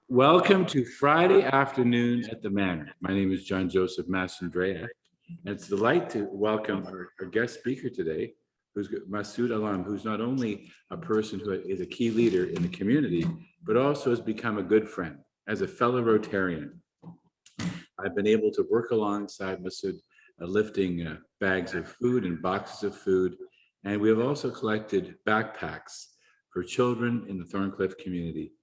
Welcome to Friday afternoon at the Manor. My name is Joseph Mastandrea, and it's a delight to welcome our guest speaker today, who's Masood Alam, who's not only a person who is a key leader in the community, but also has become a good friend as a fellow Rotarian. I've been able to work alongside Masood, lifting bags of food and boxes of food, and we have also collected backpacks for children in the Thorncliffe community.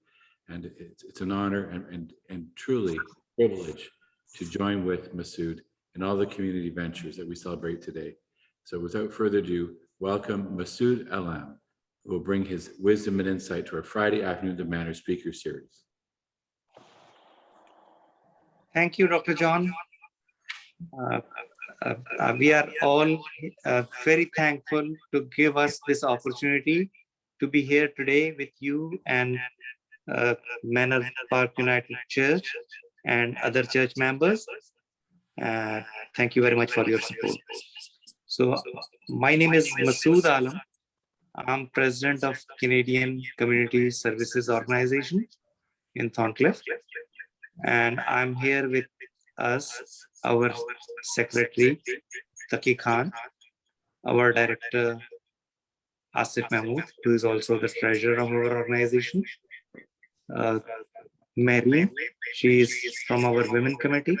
And it's an honor and truly a privilege to join with Masood in all the community ventures that we celebrate today. So without further ado, welcome Masood Alam, who will bring his wisdom and insight to our Friday afternoon at the Manor speaker series. Thank you, Dr. John. We are all very thankful to give us this opportunity to be here today with you and Manor Park United Church and other church members. Thank you very much for your support. So my name is Masood Alam. I'm president of Canadian Community Services Organization in Thorncliffe. And I'm here with us, our secretary, Taki Khan, our director, Asif Mahmood, who is also the treasurer of our organization. Mary, she is from our women committee.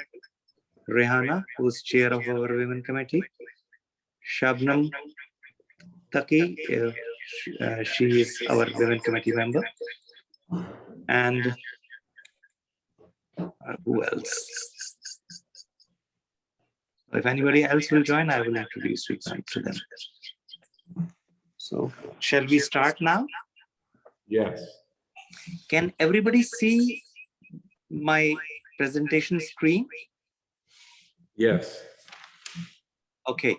Rehana, who is chair of our women committee. Shabnam Taki, she is our women committee member. And who else? If anybody else will join, I will introduce you to them. So, shall we start now? Yes. Can everybody see my presentation screen? Yes. Okay.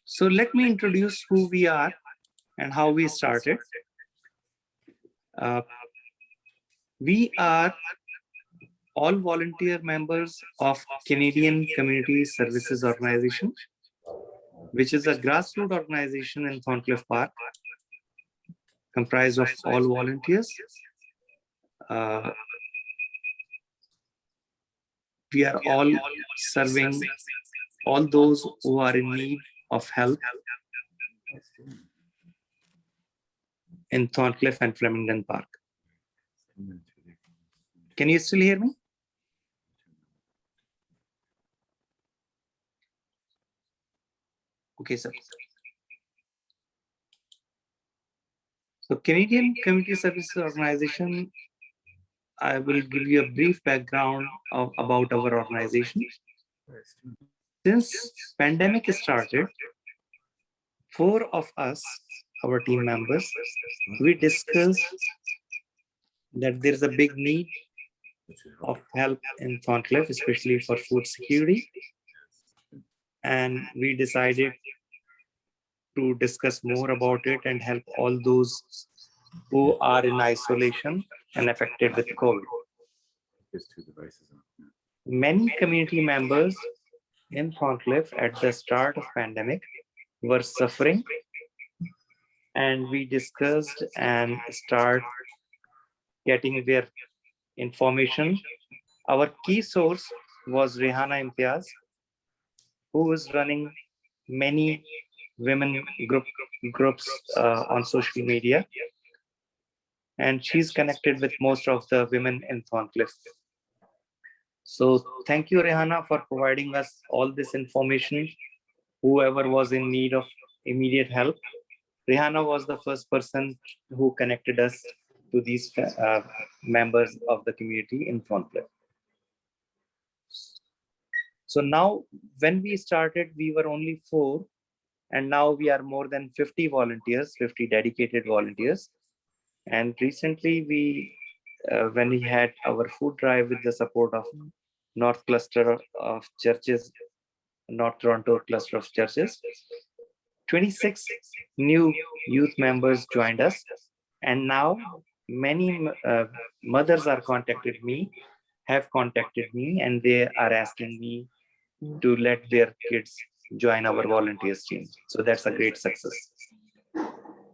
So let me introduce who we are and how we started. We are all volunteer members of Canadian Community Services Organization, which is a grassroots organization in Thorncliffe Park, comprised of all volunteers. We are all serving all those who are in need of help in Thorncliffe and Flemington Park. Can you still hear me? Okay, sir. So Canadian Community Services Organization, I will give you a brief background about our organization. Since pandemic started, 4 of us, our team members, we discussed that there is a big need of help in Thorncliffe, especially for food security. And we decided to discuss more about it and help all those who are in isolation and affected with COVID. Many community members in Thorncliffe at the start of pandemic were suffering, and we discussed and start getting their information. Our key source was Rehana Imtiaz, who is running many women groups on social media, and she's connected with most of the women in Thorncliffe. So thank you, Rehana, for providing us all this information. Whoever was in need of immediate help, Rehana was the first person who connected us to these members of the community in Thorncliffe. So now, when we started, we were only 4, and now we are more than 50 volunteers, 50 dedicated volunteers. And recently, when we had our food drive with the support of North Cluster of Churches, North Toronto Cluster of Churches, 26 new youth members joined us. And now many mothers have contacted me, and they are asking me to let their kids join our volunteers team. So that's a great success.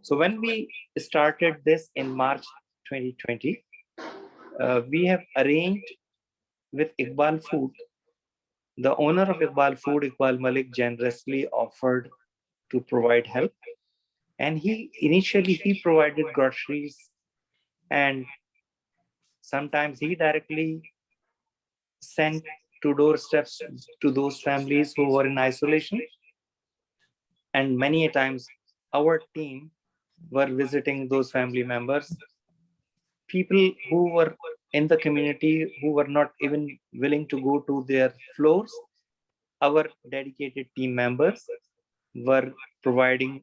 So when we started this in March 2020, we have arranged with Iqbal Food. The owner of Iqbal Food, Iqbal Malik, generously offered to provide help. And he provided groceries, and sometimes he directly sent to doorsteps to those families who were in isolation. And many a times our team were visiting those family members, people who were in the community who were not even willing to go to their floors. Our dedicated team members were providing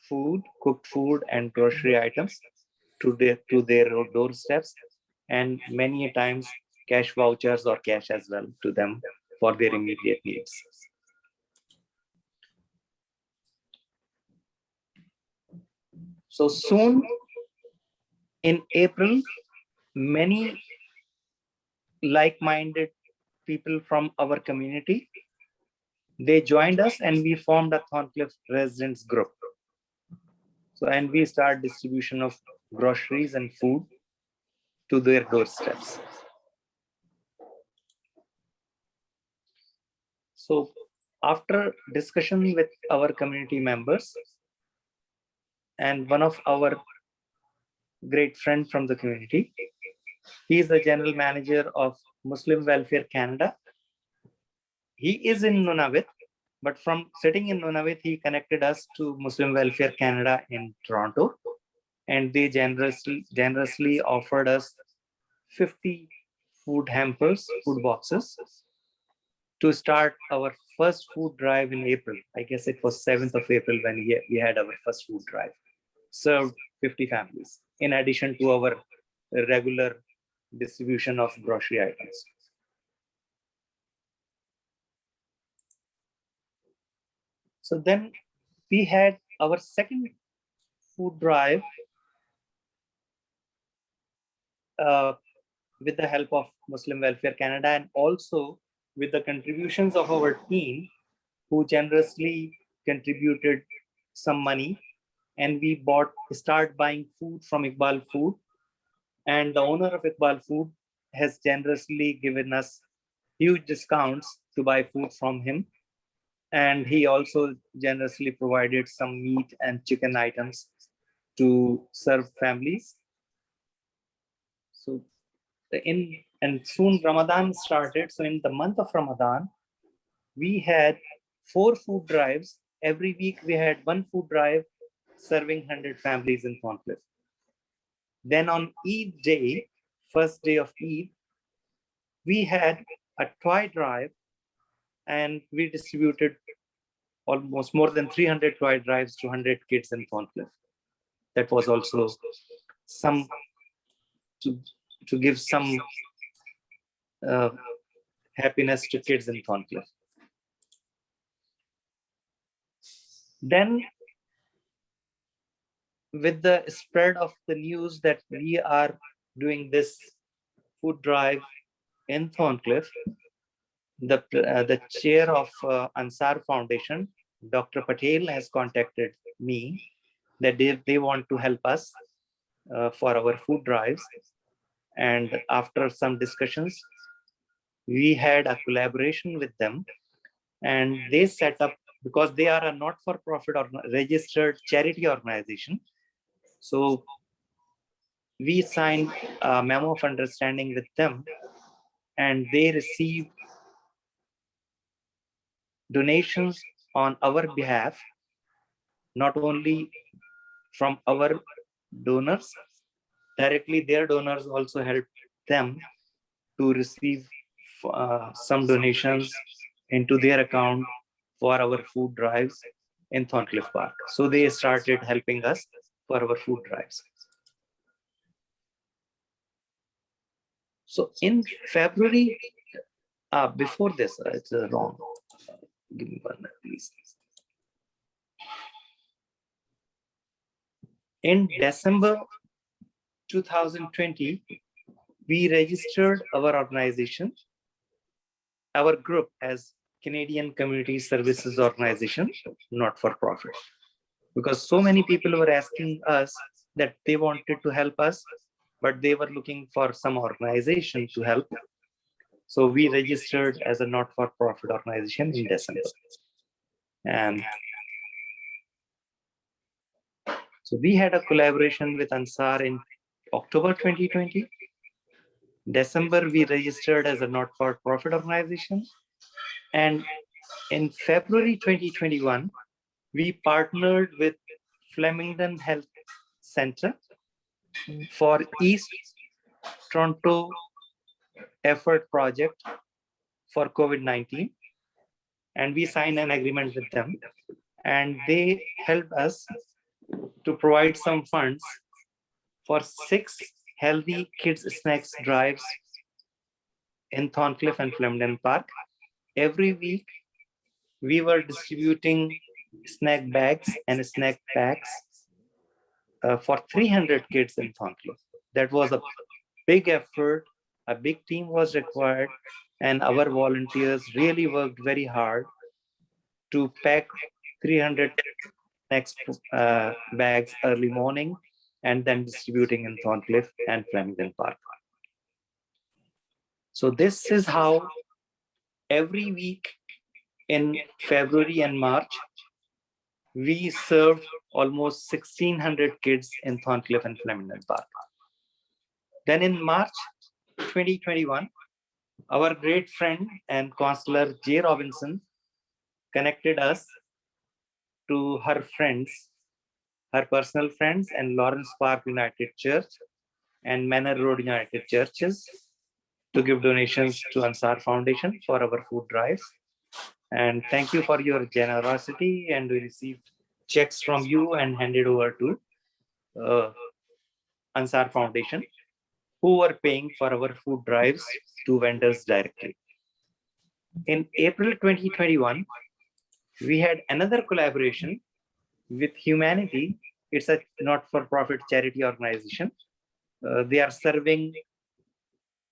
food, cooked food and grocery items to their doorsteps, and many a times cash vouchers or cash as well to them for their immediate needs. So soon in April, many like-minded people from our community, they joined us and we formed a Thorncliffe residents group. So, and we start distribution of groceries and food to their doorsteps. So after discussion with our community members and one of our great friend from the community, he is the general manager of Muslim Welfare Canada. He is in Nunavut, but from sitting in Nunavut, he connected us to Muslim Welfare Canada in Toronto, and they generously offered us 50 food hampers, food boxes, to start our first food drive in April. I guess it was 7th of April when we had our first food drive. Served 50 families, in addition to our regular distribution of grocery items. So then we had our second food drive with the help of Muslim Welfare Canada and also with the contributions of our team, who generously contributed some money, and we start buying food from Iqbal Food, and the owner of Iqbal Food has generously given us huge discounts to buy food from him, and he also generously provided some meat and chicken items to serve families. So and soon Ramadan started. So in the month of Ramadan, we had 4 food drives. Every week we had 1 food drive serving 100 families in Thorncliffe. Then on Eid day, first day of Eid, we had a toy drive, and we distributed almost more than 300 toy drives to 100 kids in Thorncliffe. That was also some to give some happiness to kids in Thorncliffe. Then, with the spread of the news that we are doing this food drive in Thorncliffe, the chair of Ansar Foundation, Dr. Patel, has contacted me that they want to help us for our food drives. And after some discussions, we had a collaboration with them, and they set up, because they are a not-for-profit or registered charity organization. So we signed a memo of understanding with them, and they received donations on our behalf, not only from our donors, directly their donors also helped them to receive some donations into their account for our food drives in Thorncliffe Park. So they started helping us for our food drives. So in February, before this, it's wrong. Give me 1 minute, please. In December 2020, we registered our organization, our group, as Canadian Community Services Organization, not for profit, because so many people were asking us that they wanted to help us but they were looking for some organization to help. So we registered as a not-for-profit organization in December. And so we had a collaboration with Ansar in October 2020. December, we registered as a not-for-profit organization. And in February 2021, we partnered with Flemington Health Center for East Toronto Effort Project for COVID-19. And we signed an agreement with them. And they helped us to provide some funds for 6 healthy kids snacks drives in Thorncliffe and Flemington Park. Every week, we were distributing snack bags and snack packs for 300 kids in Thorncliffe. That was a big effort. A big team was required, and our volunteers really worked very hard to pack 300 next bags early morning and then distributing in Thorncliffe and Flemington Park. So this is how every week in February and March, we served almost 1,600 kids in Thorncliffe and Flemington Park. Then in March 2021, our great friend and counselor Jay Robinson connected us to her friends, her personal friends, and Lawrence Park United Church and Manor Road United Churches to give donations to Ansar Foundation for our food drives. And thank you for your generosity. And we received checks from you and handed over to Ansar Foundation, who were paying for our food drives to vendors directly. In April 2021, we had another collaboration with Humanity. It's a not-for-profit charity organization. They are serving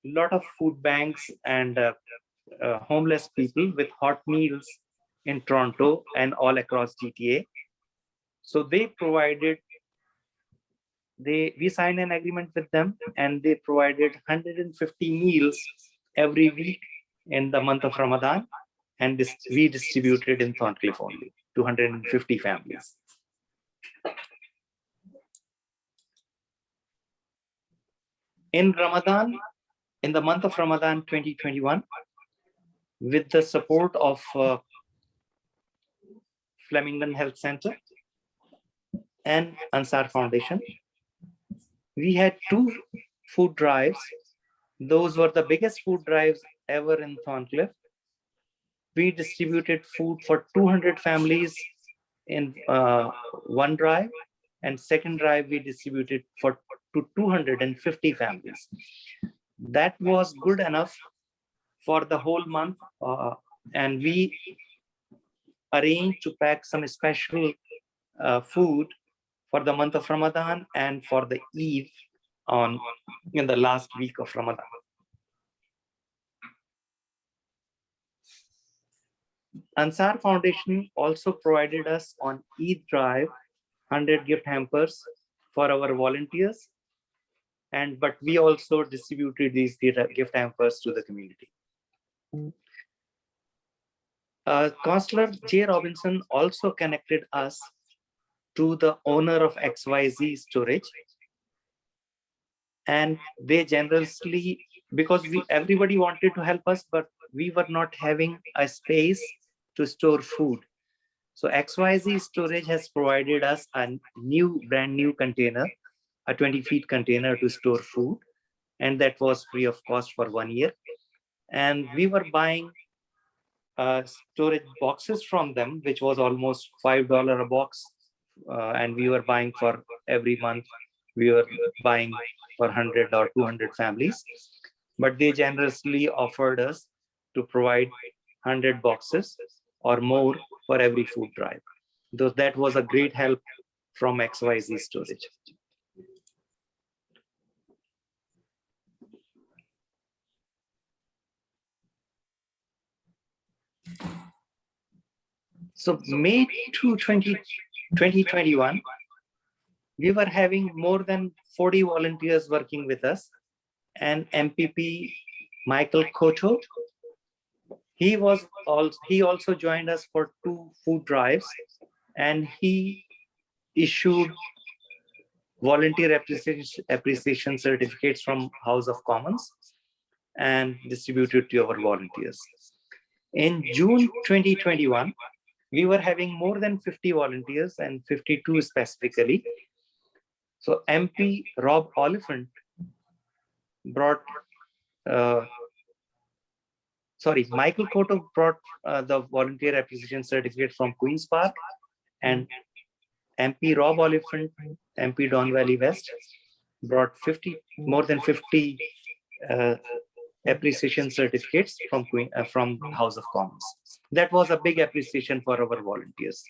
a lot of food banks and homeless people with hot meals in Toronto and all across GTA. So they provided, we signed an agreement with them, and they provided 150 meals every week in the month of Ramadan, and we distributed in Thorncliffe only, 250 families. In Ramadan, in the month of Ramadan 2021, with the support of Flemington Health Center and Ansar Foundation, we had 2 food drives. Those were the biggest food drives ever in Thorncliffe. We distributed food for 200 families in one drive, and second drive we distributed to 250 families. That was good enough for the whole month, and we arranged to pack some special food for the month of Ramadan and for the Eid in the last week of Ramadan. Ansar Foundation also provided us on Eid drive 100 gift hampers for our volunteers, but we also distributed these gift hampers to the community. Counselor Jay Robinson also connected us to the owner of XYZ Storage, and they generously, because everybody wanted to help us, but we were not having a space to store food. So XYZ Storage has provided us a brand new container, a 20-feet container to store food, and that was free of cost for 1 year. And we were buying storage boxes from them, which was almost $5 a box, and we were buying for every month. We were buying for 100 or 200 families, but they generously offered us to provide 100 boxes or more for every food drive. Though that was a great help from XYZ Storage. So May 2021, we were having more than 40 volunteers working with us. And MPP Michael Koto, he also joined us for 2 food drives, and he issued volunteer appreciation certificates from House of Commons and distributed to our volunteers. In June 2021, we were having more than 50 volunteers and 52 specifically. So MP Rob Oliphant brought, Michael Cotto brought the volunteer appreciation certificate from Queen's Park, and MP Rob Oliphant, MP Don Valley West, brought more than 50 appreciation certificates from House of Commons. That was a big appreciation for our volunteers,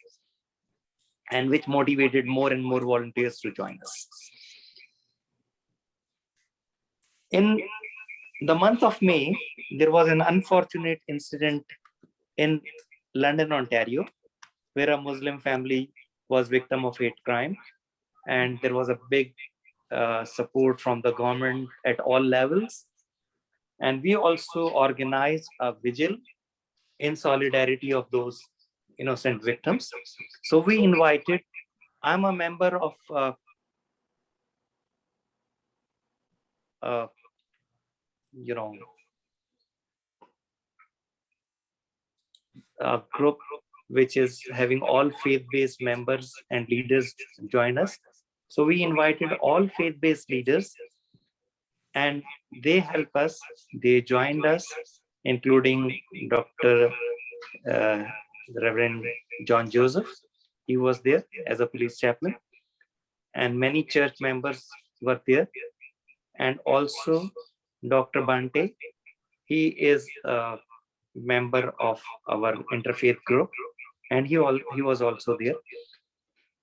and which motivated more and more volunteers to join us. In the month of May, there was an unfortunate incident in London, Ontario, where a Muslim family was victim of hate crime, and there was a big support from the government at all levels. And we also organized a vigil in solidarity of those innocent victims. So we invited, I'm a member of a group which is having all faith-based members and leaders join us. So we invited all faith-based leaders, and they help us. They joined us, including Dr. Reverend John Joseph. He was there as a police chaplain, and many church members were there. And also Dr. Bante, he is a member of our interfaith group, and he was also there.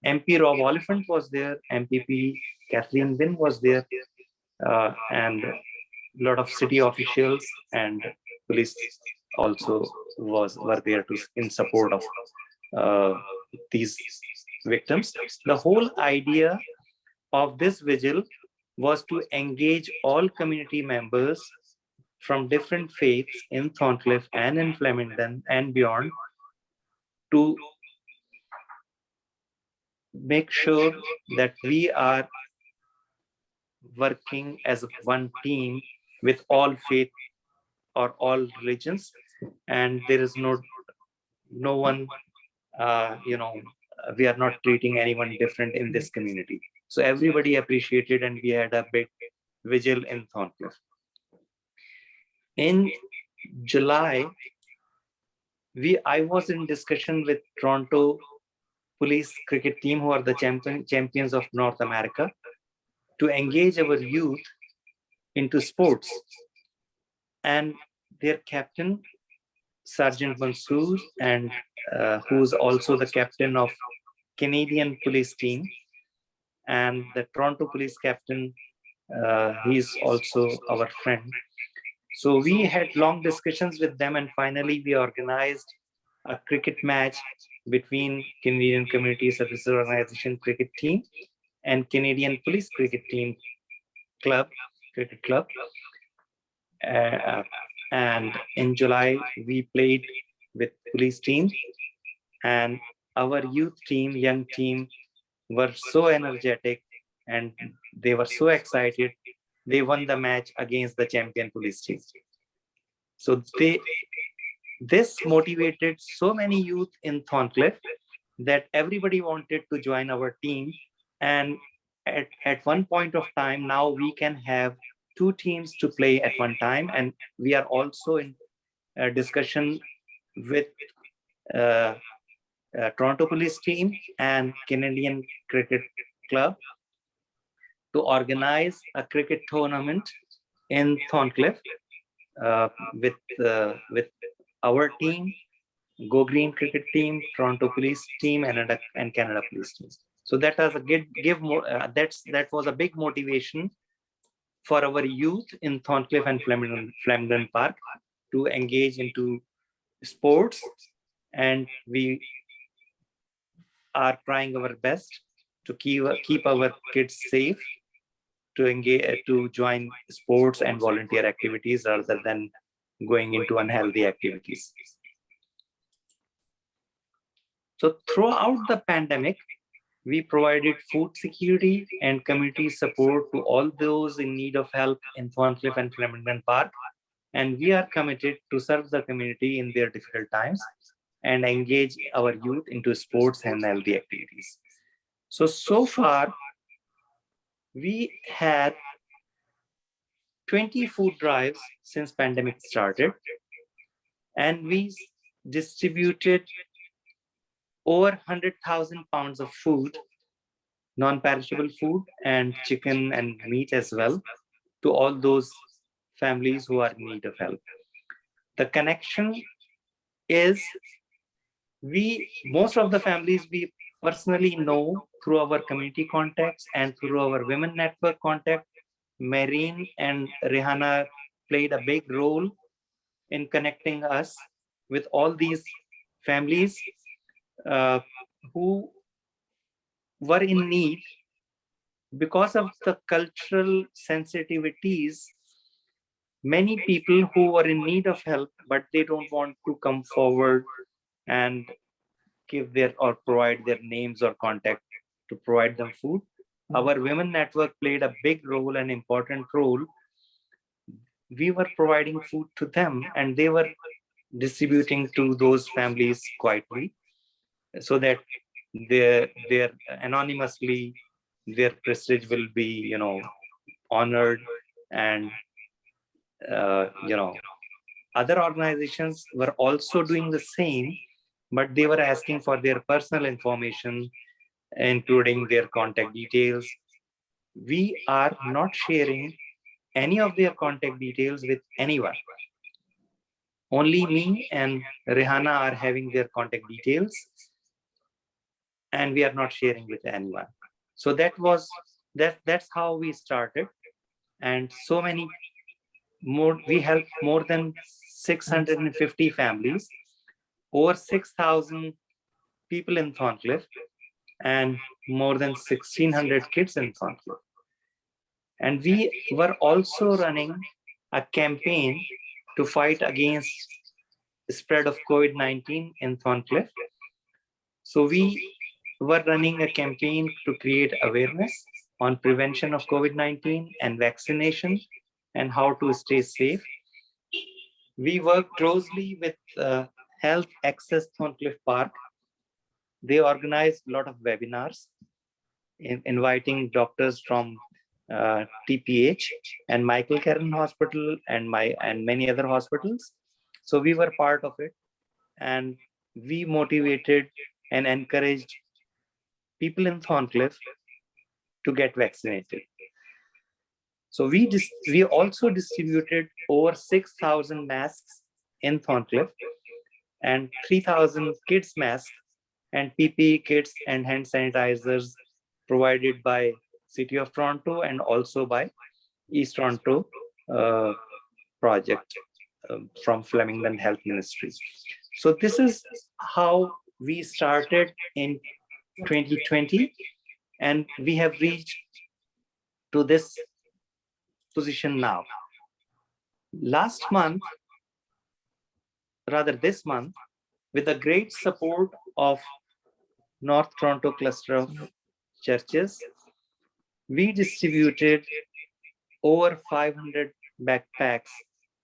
MP Rob Oliphant was there, MPP Kathleen Wynn was there, and a lot of city officials and police also were there in support of these victims. The whole idea of this vigil was to engage all community members from different faiths in Thorncliffe and in Flemington and beyond, to make sure that we are working as one team with all faith or all religions, and there is no one, we are not treating anyone different in this community. So everybody appreciated, and we had a big vigil in Thorncliffe. In July, I was in discussion with Toronto police cricket team, who are the champions of North America, to engage our youth into sports. And their captain, Sergeant Masood, and who's also the captain of Canadian police team, and the Toronto police captain, he's also our friend. So we had long discussions with them, and finally we organized a cricket match between Canadian Community Services Organization cricket team and Canadian Police cricket team cricket club. And in July, we played with police team, and our youth team, young team, were so energetic and they were so excited. They won the match against the champion police team. So this motivated so many youth in Thorncliffe that everybody wanted to join our team. And at one point of time, now we can have 2 teams to play at one time. And we are also in a discussion with Toronto police team and Canadian cricket club to organize a cricket tournament in Thorncliffe with our team, Go Green cricket team, Toronto police team, and Canada police team. So that was that was a big motivation for our youth in Thorncliffe and Flemington Park to engage into sports, and we are trying our best to keep our kids safe, to engage, to join sports and volunteer activities rather than going into unhealthy activities. So throughout the pandemic, we provided food security and community support to all those in need of help in Thorncliffe and Flemington Park. And we are committed to serve the community in their difficult times and engage our youth into sports and healthy activities. So far, we had 20 food drives since pandemic started, and we distributed over 100,000 pounds of food, non-perishable food and chicken and meat as well, to all those families who are in need of help. The connection is most of the families we personally know through our community contacts and through our women network contact. Marine and Rihanna played a big role in connecting us with all these families who were in need. Because of the cultural sensitivities, many people who were in need of help, but they don't want to come forward and give their or provide their names or contact to provide them food. Our women network played a big role, an important role. We were providing food to them and they were distributing to those families quietly, so that their anonymously their prestige will be honored. And other organizations were also doing the same, but they were asking for their personal information, including their contact details. We are not sharing any of their contact details with anyone. Only me and Rihanna are having their contact details, and we are not sharing with anyone. So that's how we started. And so many more, we helped more than 650 families, over 6,000 people in Thorncliffe, and more than 1,600 kids in Thorncliffe. And we were also running a campaign to fight against the spread of COVID-19 in Thorncliffe. So we were running a campaign to create awareness on prevention of COVID-19 and vaccination and how to stay safe. We work closely with Health Access Thorncliffe Park. They organized a lot of webinars inviting doctors from TPH and Michael Caron Hospital and many other hospitals. So we were part of it, and we motivated and encouraged people in Thorncliffe to get vaccinated. So we also distributed over 6,000 masks in Thorncliffe and 3,000 kids masks and PPE kits and hand sanitizers provided by City of Toronto and also by East Toronto project from Flemington Health Ministry. So this is how we started in 2020, and we have reached to this position now. This month, with the great support of North Toronto cluster of churches, we distributed over 500 backpacks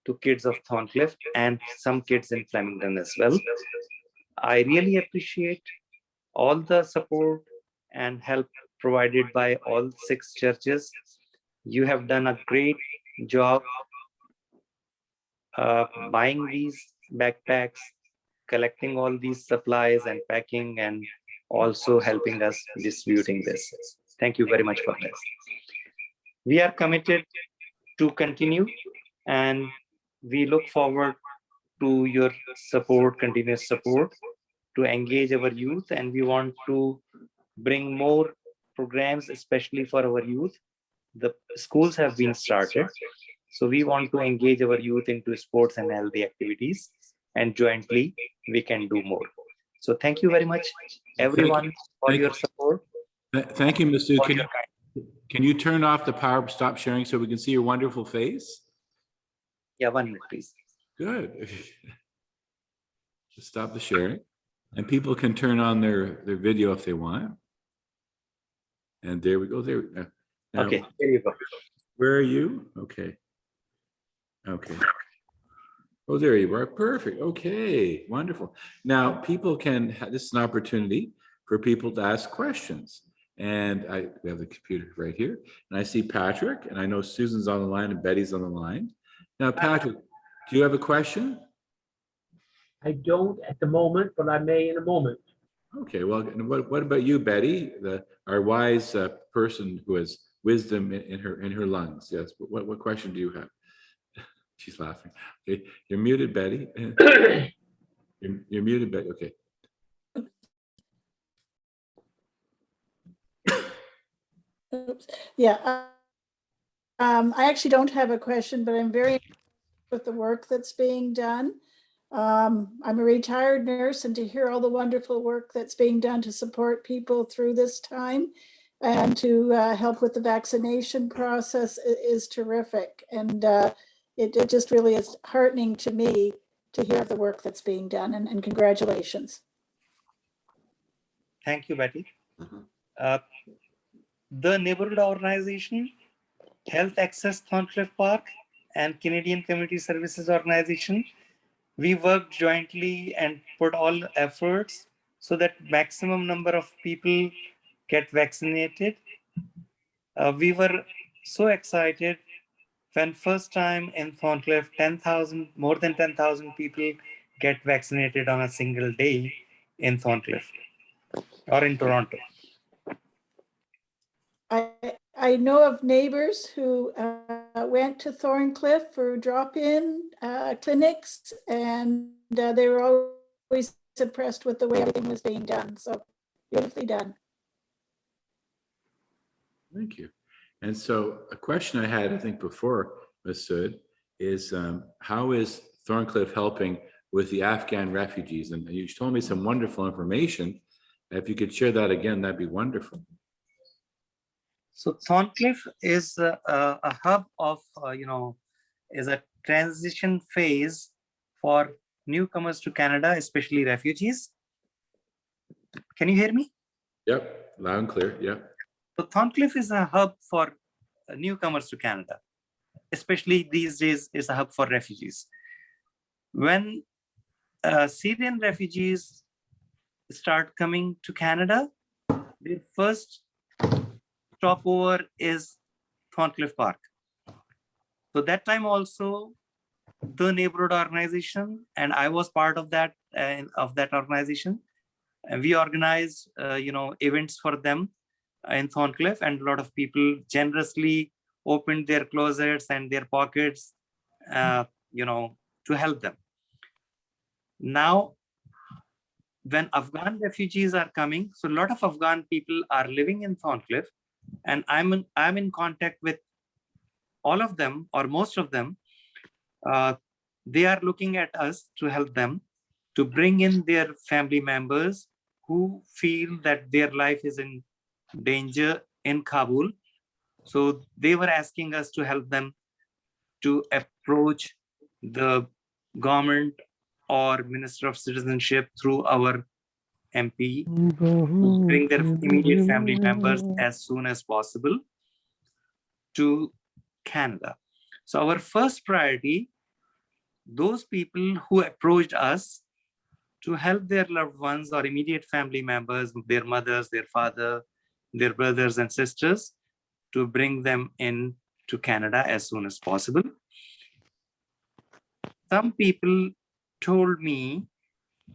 to kids of Thorncliffe and some kids in Flemington as well. I really appreciate all the support and help provided by all 6 churches. You have done a great job buying these backpacks, collecting all these supplies and packing, and also helping us distributing this. Thank you very much for this. We are committed to continue, and we look forward to your support, continuous support, to engage our youth, and we want to bring more programs, especially for our youth. The schools have been started, so we want to engage our youth into sports and healthy activities, and jointly we can do more. So thank you very much, everyone, for your support. Thank you, Masood. for your kind. Can you turn off the power, stop sharing so we can see your wonderful face? Yeah, 1 minute, please. Good. Just stop the sharing. And people can turn on their video if they want. And there we go. There. Now, Okay, here you go. where are you? Okay. Okay. Oh, there you are. Perfect. Okay. Wonderful. Now, people can, this is an opportunity for people to ask questions. And we have the computer right here. And I see Patrick, and I know Susan's on the line and Betty's on the line. Now, Patrick, do you have a question? I don't at the moment, but I may in a moment. Okay, well, and what about you, Betty, our wise person who has wisdom in her lungs? Yes. What question do you have? She's laughing. Okay, you're muted, Betty. You're muted, Betty. Okay. Oops. Yeah. I actually don't have a question, but I'm very with the work that's being done. I'm a retired nurse, and to hear all the wonderful work that's being done to support people through this time and to help with the vaccination process is terrific. And it just really is heartening to me to hear the work that's being done, and congratulations. Thank you, Betty. The neighborhood organization, Health Access Thorncliffe Park, and Canadian Community Services Organization, we worked jointly and put all efforts so that maximum number of people get vaccinated. We were so excited when first time in Thorncliffe, more than 10,000 people get vaccinated on a single day in Thorncliffe or in Toronto. I know of neighbors who went to Thorncliffe for drop-in clinics, and they were always impressed with the way everything was being done. So beautifully done. Thank you. And so a question I had, I think, before, Masood, is how is Thorncliffe helping with the Afghan refugees? And you told me some wonderful information. If you could share that again, that'd be wonderful. So Thorncliffe is a hub of, is a transition phase for newcomers to Canada, especially refugees. Can you hear me? Yep, loud and clear, yep. So Thorncliffe is a hub for newcomers to Canada, especially these days is a hub for refugees. When Syrian refugees start coming to Canada, their first stopover is Thorncliffe Park. So that time also, the neighborhood organization, and I was part of that organization, and we organized events for them in Thorncliffe, and a lot of people generously opened their closets and their pockets, to help them. Now, when Afghan refugees are coming, so a lot of Afghan people are living in Thorncliffe, and I'm in contact with all of them or most of them. They are looking at us to help them to bring in their family members who feel that their life is in danger in Kabul. So they were asking us to help them to approach the government or Minister of Citizenship through our MP, to bring their immediate family members as soon as possible to Canada. So our first priority, those people who approached us to help their loved ones or immediate family members, their mothers, their father, their brothers and sisters, to bring them in to Canada as soon as possible. Some people told me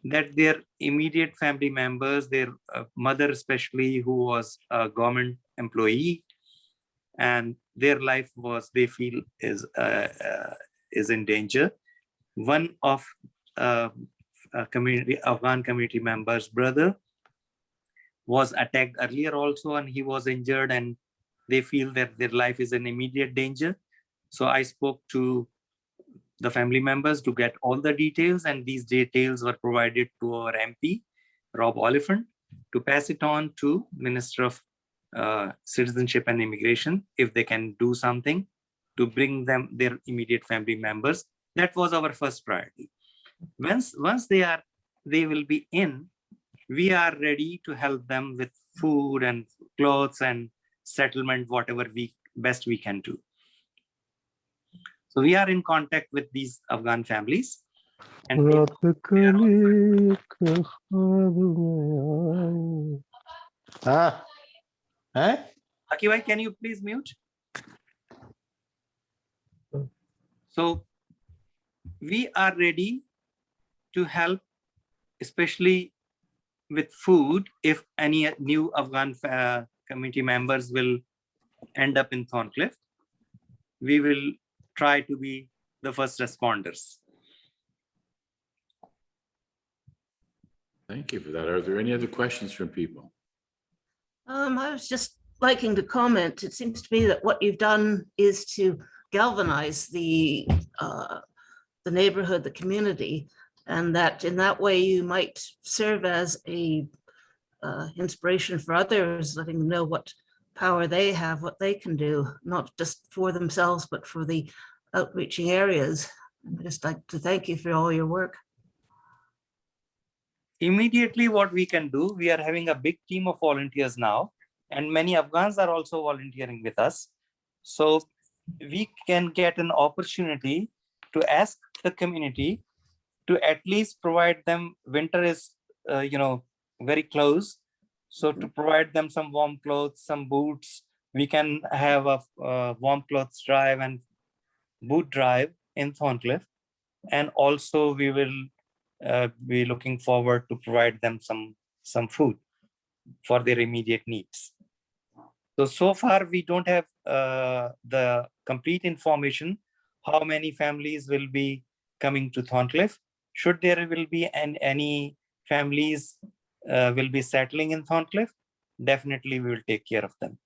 that their immediate family members, their mother especially, who was a government employee, and their life was, they feel, is in danger. One of Afghan community members' brother was attacked earlier also, and he was injured, and they feel that their life is in immediate danger. So I spoke to the family members to get all the details, and these details were provided to our MP, Rob Oliphant, to pass it on to Minister of citizenship and immigration, if they can do something to bring them their immediate family members. That was our first priority. Once they will be in, we are ready to help them with food and clothes and settlement, whatever best we can do. So we are in contact with these Afghan families. And Akibhai, can you please mute? So we are ready to help, especially with food, if any new Afghan community members will end up in Thorncliffe. We will try to be the first responders. Thank you for that. Are there any other questions from people? I was just liking to comment. It seems to me that what you've done is to galvanize the neighborhood, the community, and that in that way you might serve as a inspiration for others, letting them know what power they have, what they can do, not just for themselves, but for the outreaching areas. I'd just like to thank you for all your work. Immediately what we can do, we are having a big team of volunteers now, and many Afghans are also volunteering with us. So we can get an opportunity to ask the community to at least provide them, winter is, very close. So to provide them some warm clothes, some boots, we can have a warm clothes drive and boot drive in Thorncliffe. And also we will be looking forward to provide them some food for their immediate needs. So far we don't have the complete information how many families will be coming to Thorncliffe. Should there will be any families will be settling in Thorncliffe, definitely we will take care of them,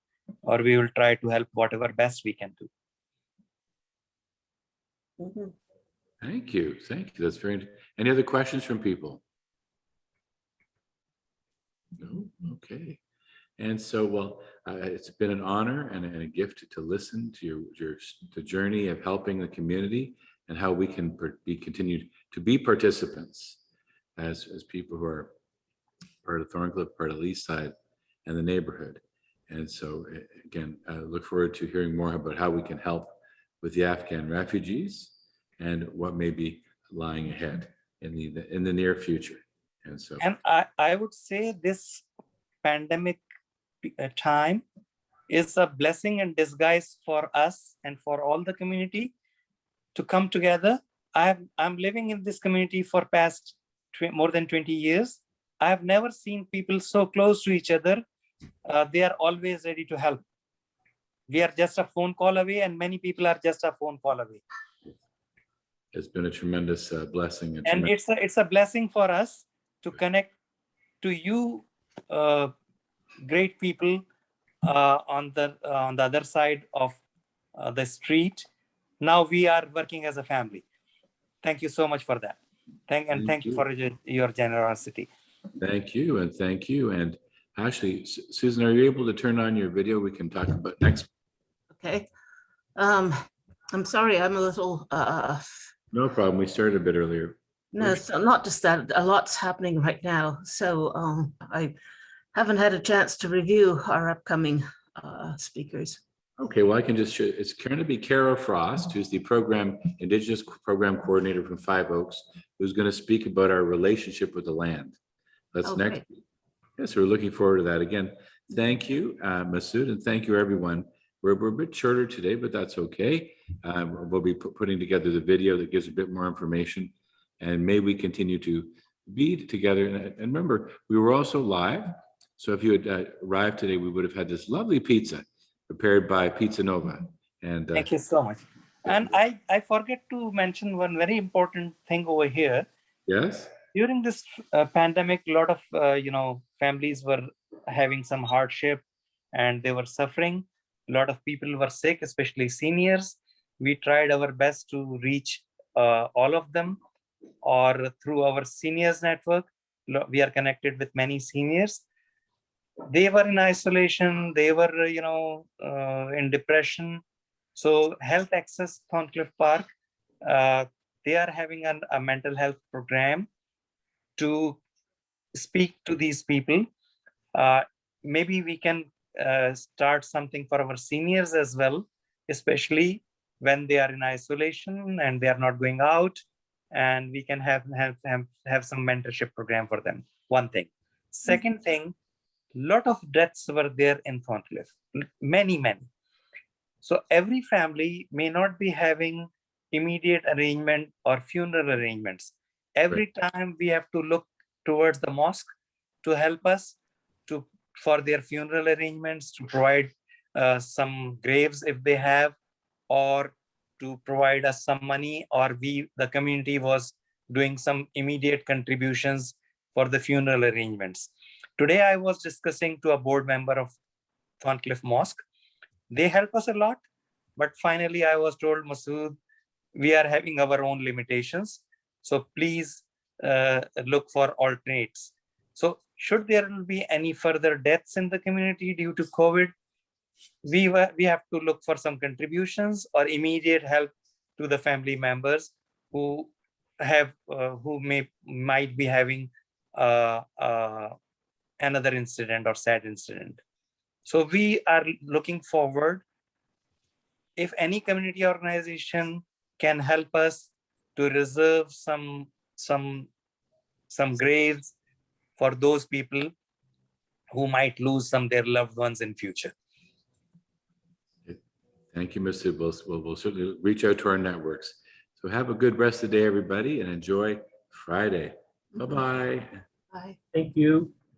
or we will try to help whatever best we can do. Mm-hmm. Thank you. Thank you. That's very. Any other questions from people? No? Okay. And so, well, it's been an honor and a gift to listen to the journey of helping the community and how we can be continued to be participants as people who are part of Thorncliffe, part of the East Side and the neighborhood. And so, again, I look forward to hearing more about how we can help with the Afghan refugees and what may be lying ahead in the near future. And so, and I would say this pandemic time is a blessing in disguise for us and for all the community to come together. I'm living in this community for past more than 20 years. I have never seen people so close to each other. They are always ready to help. We are just a phone call away, and many people are just a phone call away. It's been a tremendous blessing. And it's a blessing for us to connect to you, great people on the other side of the street. Now we are working as a family. Thank you so much for that. Thank you for your generosity. Thank you, and thank you. And Ashley, Susan, are you able to turn on your video? We can talk about next. Okay. I'm sorry, I'm a little No problem. We started a bit earlier. no, so not just that, a lot's happening right now. So I haven't had a chance to review our upcoming speakers. Okay, well, I can just show. It's going to be Kara Frost, who's the Indigenous Program Coordinator from Five Oaks, who's going to speak about our relationship with the land. That's next. Yes, we're looking forward to that. Again, thank you, Masood, and thank you, everyone. We're a bit shorter today, but that's okay. We'll be putting together the video that gives a bit more information, and may we continue to be together. And remember, we were also live. So if you had arrived today, we would have had this lovely pizza prepared by Pizza Nova. And thank you so much. And I forget to mention one very important thing over here. Yes. During this pandemic, a lot of families were having some hardship and they were suffering. A lot of people were sick, especially seniors. We tried our best to reach all of them, or through our seniors network. We are connected with many seniors. they were in isolation, they were, in depression. So Health Access Thorncliffe Park, they are having a mental health program to speak to these people. Maybe we can start something for our seniors as well, especially when they are in isolation and they are not going out, and we can have some mentorship program for them. One thing. Second thing, lot of deaths were there in Thorncliffe, many. So every family may not be having immediate arrangement or funeral arrangements. Every time we have to look towards the mosque to help us for their funeral arrangements, to provide some graves if they have, or to provide us some money, or the community was doing some immediate contributions for the funeral arrangements. Today I was discussing to a board member of Thorncliffe Mosque. They help us a lot, but finally I was told, Masood, we are having our own limitations, so please look for alternates. So should there be any further deaths in the community due to COVID, we have to look for some contributions or immediate help to the family members who might be having another incident or sad incident. So we are looking forward, if any community organization can help us to reserve some graves for those people who might lose some their loved ones in future. Thank you, Masood. We'll certainly reach out to our networks. So have a good rest of the day, everybody, and enjoy Friday. Bye-bye. Bye. Thank you.